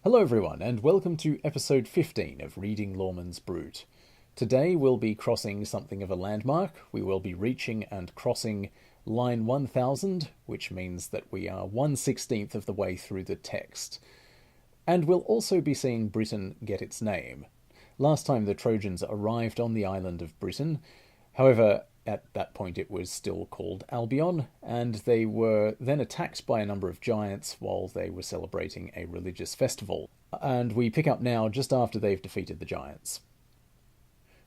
Hello everyone, and welcome to episode 15 of Reading Layamon's Brut. Today we'll be crossing something of a landmark. We will be reaching and crossing line 1000, which means that we are 1/16th of the way through the text. And we'll also be seeing Britain get its name. Last time the Trojans arrived on the island of Britain, however, at that point it was still called Albion, and they were then attacked by a number of giants while they were celebrating a religious festival. And we pick up now just after they've defeated the giants.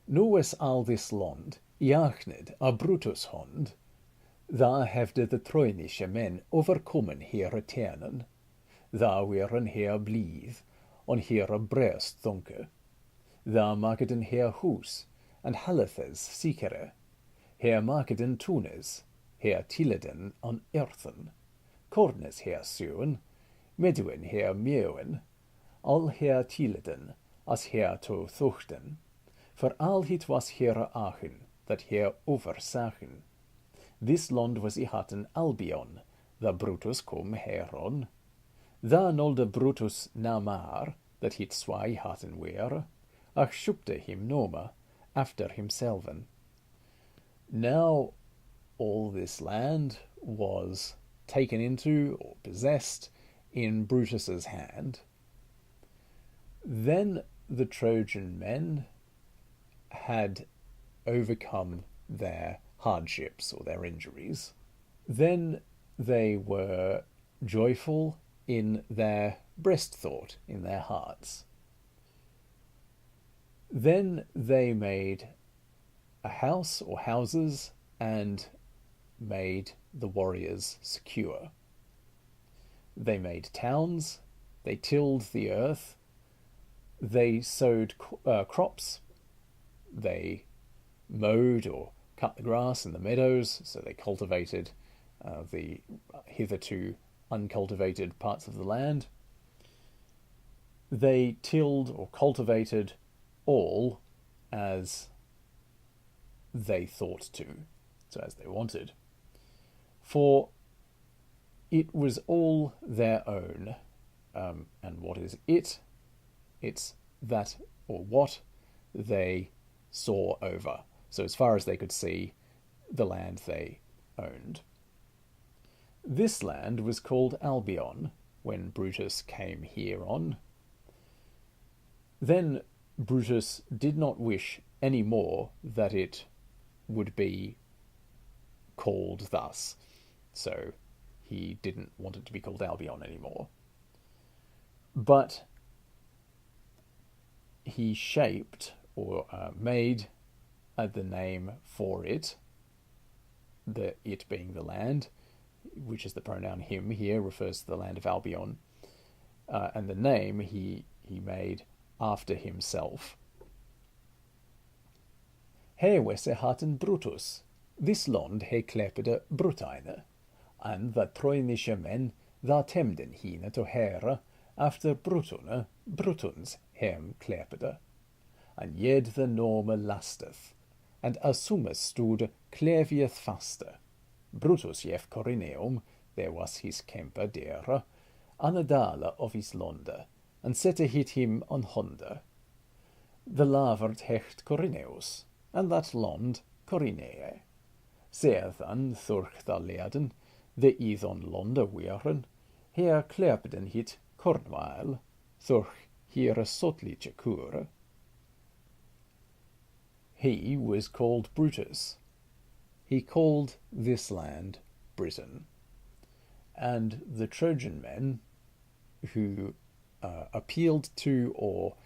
Nu was al this land, Iachnid a Brutus hond. Daar hefde de Trojanische men overkommen here tenen. Daar waren her blíð, on here breast thonke. Daar makeden her hús, and hallethes sikere. Her makeden tunes, her tilleden on earthen. Cornes her suwen, meduin her mewen. Al her tilleden, as her to thuchten. For al hit was here achen, that here oversachen. This land was I hatten Albion, the Brutus kom heron. Da nolde Brutus namar, that hit swai hatten weer, ach schupte him noma, after himselven. Now all this land was taken into or possessed in Brutus's hand. Then the Trojan men had overcome their hardships or their injuries. Then they were joyful in their breast thought, in their hearts. Then they made a house or houses and made the warriors secure. They made towns, they tilled the earth, they sowed crops, they mowed or cut the grass in the meadows, so they cultivated the hitherto uncultivated parts of the land. They tilled or cultivated all as they thought to, so as they wanted. For it was all their own. And what is it? It's that, or what, they saw over. So as far as they could see, the land they owned. This land was called Albion when Brutus came here on. Then Brutus did not wish any more that it would be called thus. So he didn't want it to be called Albion anymore. But he shaped or made the name for it, it being the land, which is the pronoun him here, refers to the land of Albion, and the name he made after himself. He wesse hatten Brutus, this land he klepede Brutine, and the Trojanische men that temden hine to here after Brutune, Brutuns hem klepede, and jed the norme lasteth, and assumes stud klevieth faste. Brutus jef Corineum, there was his kemper dere, anadala of his londe, and sette hit him on honde. The lavert hecht Corineus, and that lond Corinee. Seethan thurch da leden, de idon londe weeren, her klepeden hit Cornwall, thurch hier sotliche cure. He was called Brutus. He called this land Britain. And the Trojan men, who appealed to or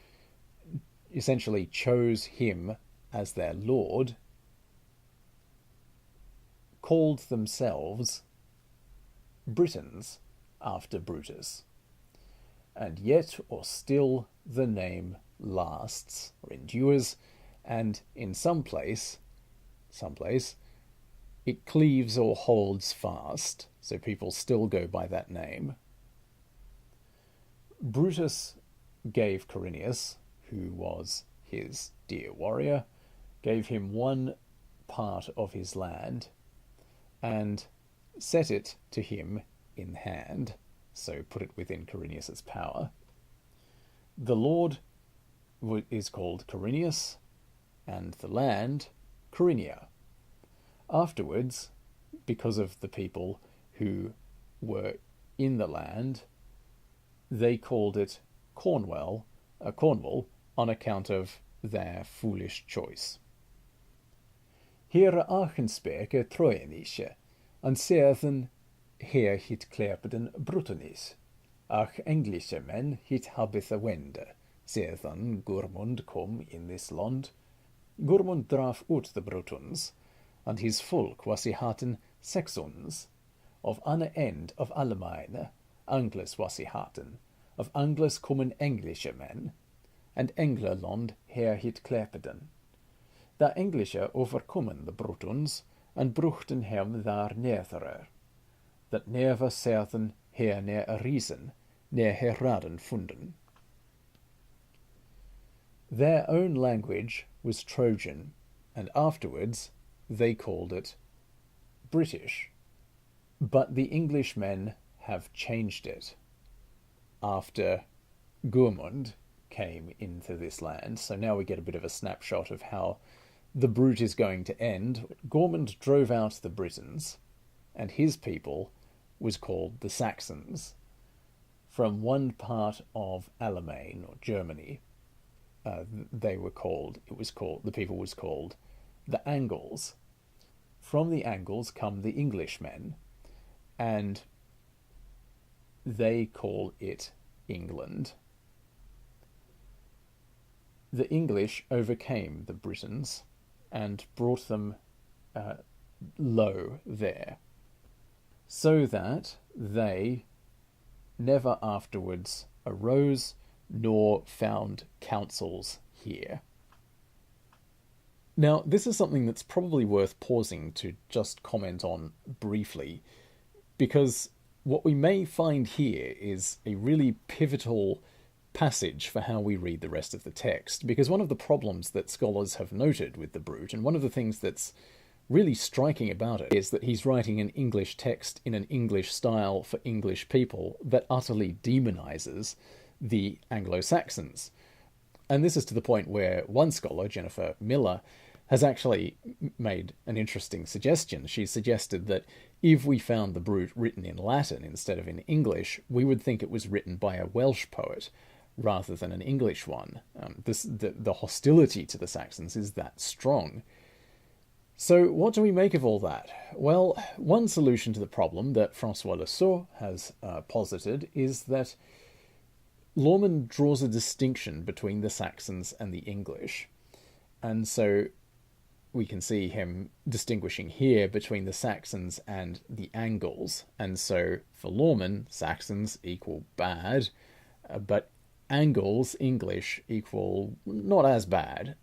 essentially chose him as their lord, called themselves Britons after Brutus. And yet or still the name lasts or endures, and in some place, it cleaves or holds fast, so people still go by that name. Brutus gave Corineus, who was his dear warrior, gave him one part of his land, and set it to him in hand, so put it within Corineus's power. the lord is called Corinius, and the land Corinia. Afterwards, because of the people who were in the land, they called it Cornwall on account of their foolish choice. Here Aachensperke Trojanische, and seerthen her hit klerpeden Brutonis, ach Englische men hit habitha wende, seerthen Gurmund kom in this land. Gurmund draf ut the Brutons, and his folk was he haten Saxons, of anne end of Allemagne, Angles was he haten, of Angles kommen Englische men, and Englerland her hit klerpeden. Da Englische overkommen the Brutons, and bruchten hem daar netherer, that never seerthen her neer a reason, neer heraden funden. Their own language was Trojan, and afterwards they called it British. But the Englishmen have changed it after Gurmund came into this land. So now we get a bit of a snapshot of how the Brut is going to end. Gurmund drove out the Britons, and his people was called the Saxons. From one part of Allemagne, or Germany, the people was called the Angles. From the Angles come the Englishmen, and they call it England. The English overcame the Britons and brought them low there, so that they never afterwards arose nor found councils here. Now, this is something that's probably worth pausing to just comment on briefly, because what we may find here is a really pivotal passage for how we read the rest of the text, because one of the problems that scholars have noted with the Brut, and one of the things that's really striking about it, is that he's writing an English text in an English style for English people that utterly demonizes the Anglo-Saxons. And this is to the point where one scholar, Jennifer Miller, has actually made an interesting suggestion. She suggested that if we found the Brut written in Latin instead of in English, we would think it was written by a Welsh poet rather than an English one. The hostility to the Saxons is that strong. So what do we make of all that? Well, one solution to the problem that François Le Saux has posited is that Lormond draws a distinction between the Saxons and the English. And so we can see him distinguishing here between the Saxons and the Angles. And so for Lormond, Saxons equal bad, but Angles, English, equal not as bad,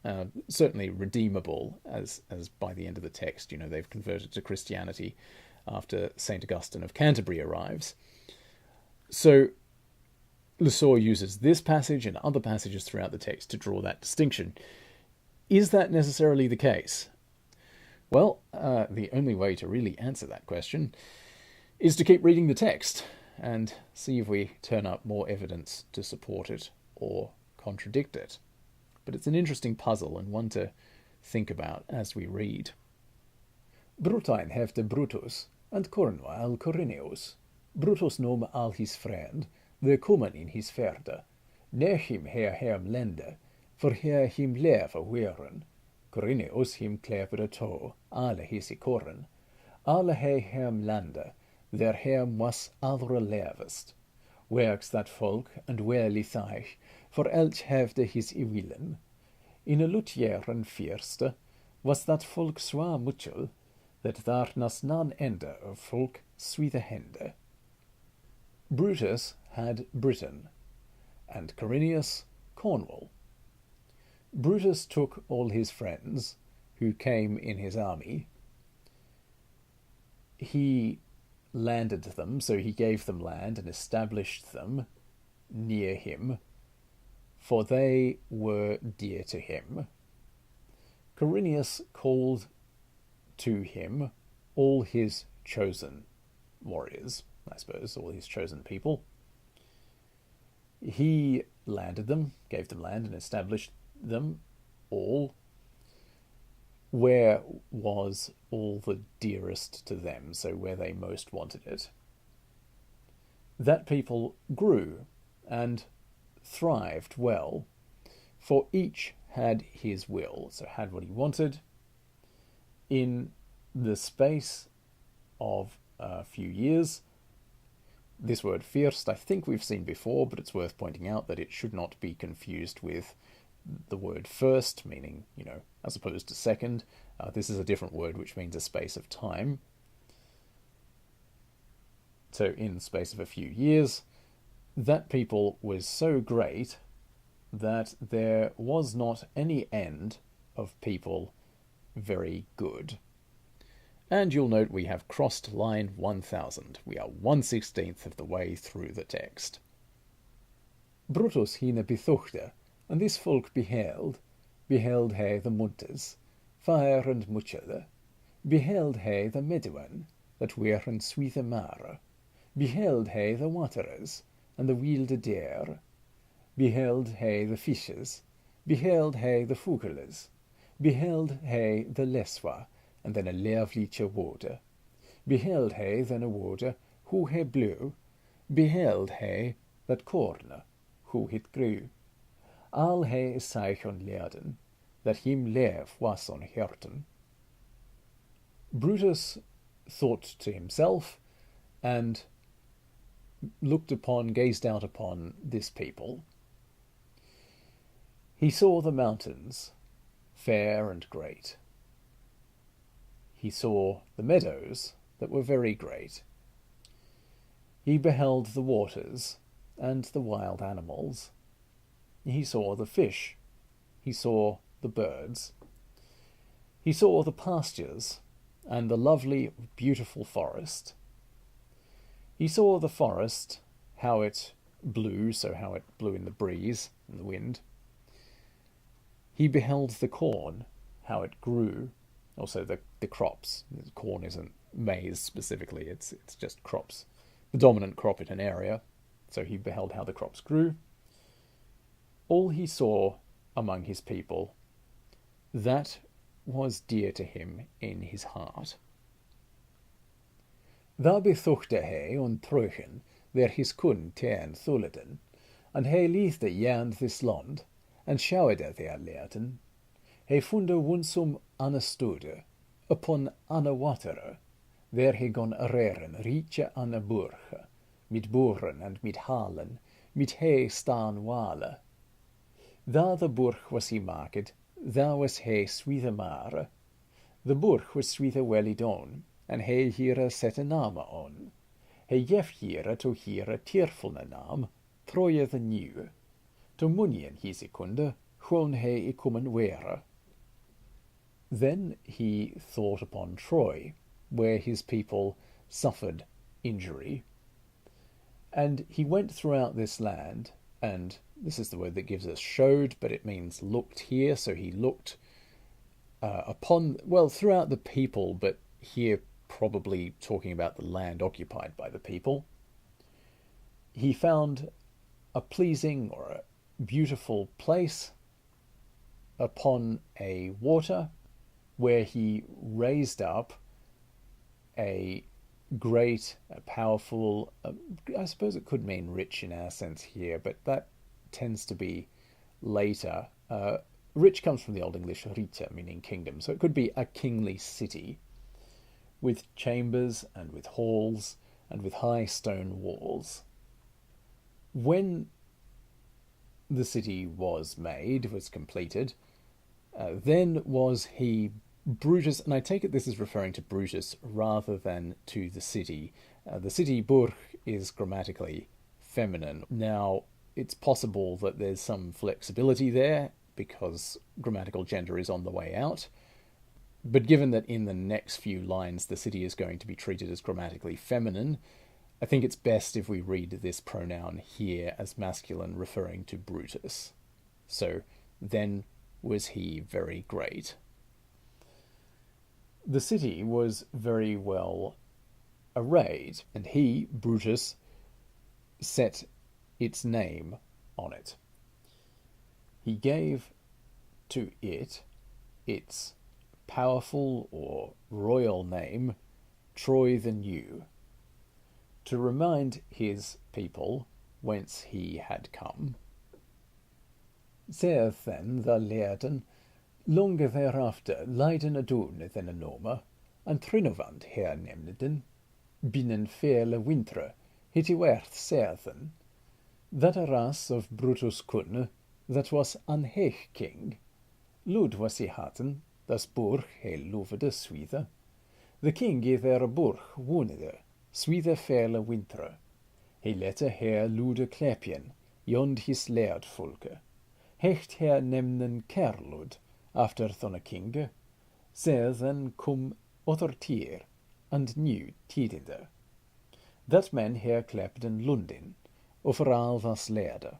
certainly redeemable, as by the end of the text, they've converted to Christianity after St. Augustine of Canterbury arrives. So Le Saux uses this passage and other passages throughout the text to draw that distinction. Is that necessarily the case? Well, the only way to really answer that question is to keep reading the text and see if we turn up more evidence to support it or contradict it. But it's an interesting puzzle and one to think about as we read. Brutain hefte Brutus, and Cornwall Corinius. Brutus nom al his friend, the kommen in his ferde, neer him her hem lende, for her him leve weren. Corinius him klepere to, alle his koren, alle he hem lande, der hem was aldre levest. Werks dat volk, and werli thaich, for elch hefde his iwillen. In a lutjeren fierste, was dat volk zwaar muchel, that daar nas nan ende of volk swithe hende. Brutus had Britain, and Corinius Cornwall. Brutus took all his friends who came in his army. He landed them, so he gave them land and established them near him, for they were dear to him. Corinius called to him all his chosen warriors, I suppose, all his chosen people. He landed them, gave them land, and established them all where was all the dearest to them, so where they most wanted it. That people grew and thrived well, for each had his will, so had what he wanted. In the space of a few years, this word first I think we've seen before, but it's worth pointing out that it should not be confused with the word first, meaning, as opposed to second. This is a different word which means a space of time. So in the space of a few years, that people was so great that there was not any end of people very good. And you'll note we have crossed line 1000. We are 1/16th of the way through the text. Brutus hine bethuchte, and this folk beheld he the muntes, fire and muchele, beheld he the meadowen, that weren swethe mare, beheld he the waterers, and the wilde deer, beheld he the fishes, beheld he the fugeles, beheld he the leswa, and then a leafliche water, beheld he then a water, who he blew, beheld he that corne, who it grew, al he is on leerden, that him leef was on herten. Brutus thought to himself, and gazed out upon this people. He saw the mountains, fair and great. He saw the meadows that were very great. He beheld the waters and the wild animals. He saw the fish. He saw the birds. He saw the pastures and the lovely, beautiful forest. He saw the forest, how it blew, so how it blew in the breeze and the wind. He beheld the corn, how it grew, also the crops. Corn isn't maize specifically, it's just crops, the dominant crop in an area. So he beheld how the crops grew. All he saw among his people, that was dear to him in his heart. Daar bethuchte he on truchen, there his kun ten thuleden, and he liefde jern this land, and schouwde there leerten. He funde wunsum anne stude, upon anne watere, there he gon reren riche anne burge, mit boeren and mit halen, mit he staan wale. Daar the burg was he market, daar was he swethe mare. The burg was swethe welidon, and he here sette name on. He jef here to here tierfulne naam, troje the nieuwe. To munien he sekunde, gewoon he ikummen were. Then he thought upon Troy, where his people suffered injury. And he went throughout this land, and this is the word that gives us showed, but it means looked here, so he looked throughout the people, but here probably talking about the land occupied by the people. He found a pleasing or a beautiful place upon a water, where he raised up a great, a powerful, I suppose it could mean rich in our sense here, but that tends to be later. Rich comes from the Old English rite, meaning kingdom, so it could be a kingly city with chambers and with halls and with high stone walls. When the city was completed, then was he Brutus, and I take it this is referring to Brutus rather than to the city. The city burg is grammatically feminine. Now, it's possible that there's some flexibility there because grammatical gender is on the way out. But given that in the next few lines the city is going to be treated as grammatically feminine, I think it's best if we read this pronoun here as masculine, referring to Brutus. So, then was he very great. The city was very well arrayed, and he, Brutus, set its name on it. He gave to it its powerful or royal name, Troy the New, to remind his people whence he had come. Saith then the Leerden, longe thereafter leiden adoon then enoma, and trinovand her nemneden, binnen fele wintre, hitti werth seathen, that a ras of Brutus kunne, that was an heich king, lud was he hatten, das burg he lovede swithe, the king i their burg woonede, swithe fele wintre, he lette her lude klepjen, jond his leerd volke, hecht her nemnen kerlud, after thonne kinge, then cum other tier, and new tidinde. Dat men her klepden Lundin, overal was leerde.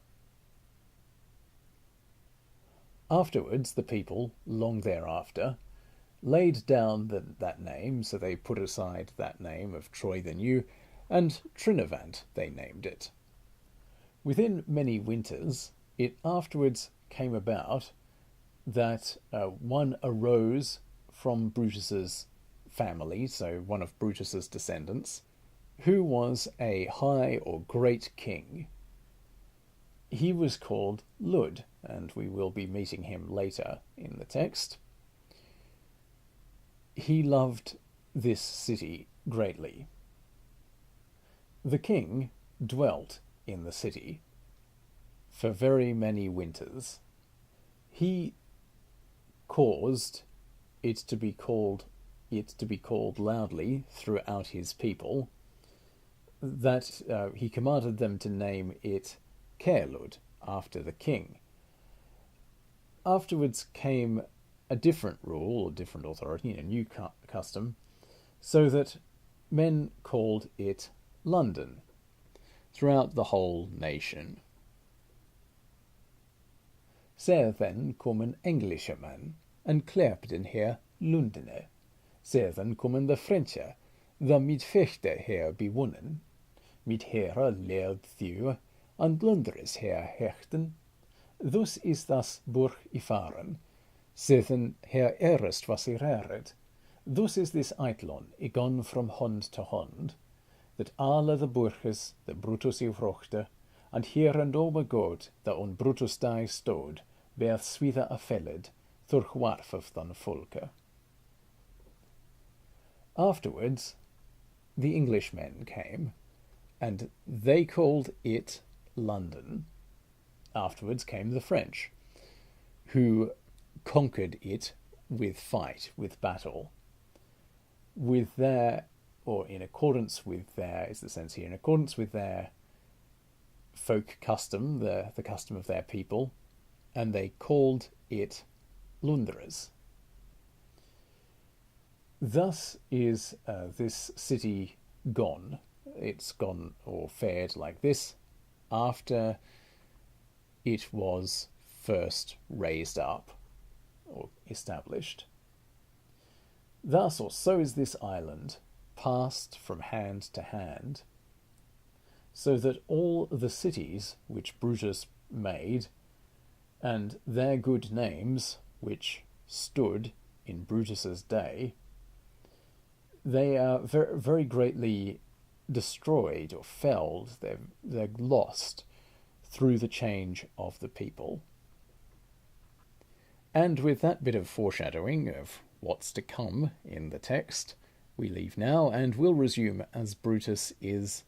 Afterwards the people, long thereafter, laid down that name, so they put aside that name of Troy the New, and Trinavant they named it. Within many winters, it afterwards came about that one arose from Brutus's family, so one of Brutus's descendants, who was a high or great king. He was called Lud, and we will be meeting him later in the text. He loved this city greatly. The king dwelt in the city for very many winters. He caused it to be called loudly throughout his people, that he commanded them to name it Caerlud, after the king. Afterwards came a different rule, or different authority, a new custom, so that men called it London throughout the whole nation. Ser then kommen Englischerman, and klepten her Lundene. Sedan kommen the Frencher, the mit fechte her bewonnen, mit hera leerd thue, and Lundres her hechten. Thus is das burg ifaren, sedan her erest was ireret. Thus is this eitlon igone from hond to hond, that alle the burges the Brutus i vrochte, and hier and over god the on Brutus die stod, berth swithe a felled, thurch warf of than volke. Afterwards, the Englishmen came, and they called it London. Afterwards came the French, who conquered it with fight, with battle, with their, or in accordance with their, is the sense here, in accordance with their folk custom, the custom of their people, and they called it Lundres. Thus is this city gone. It's gone or fared like this after it was first raised up or established. Thus or so is this island passed from hand to hand, so that all the cities which Brutus made and their good names which stood in Brutus's day, they are very, very greatly destroyed or felled. They're lost through the change of the people. And with that bit of foreshadowing of what's to come in the text, we leave now and we'll resume as Brutus is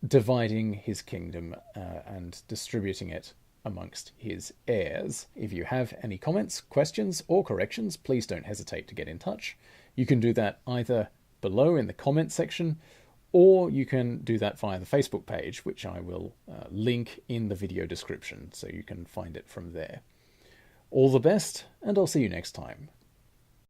dividing his kingdom and distributing it amongst his heirs. If you have any comments, questions, or corrections, please don't hesitate to get in touch. You can do that either below in the comment section, or you can do that via the Facebook page, which I will link in the video description, so you can find it from there. All the best, and I'll see you next time.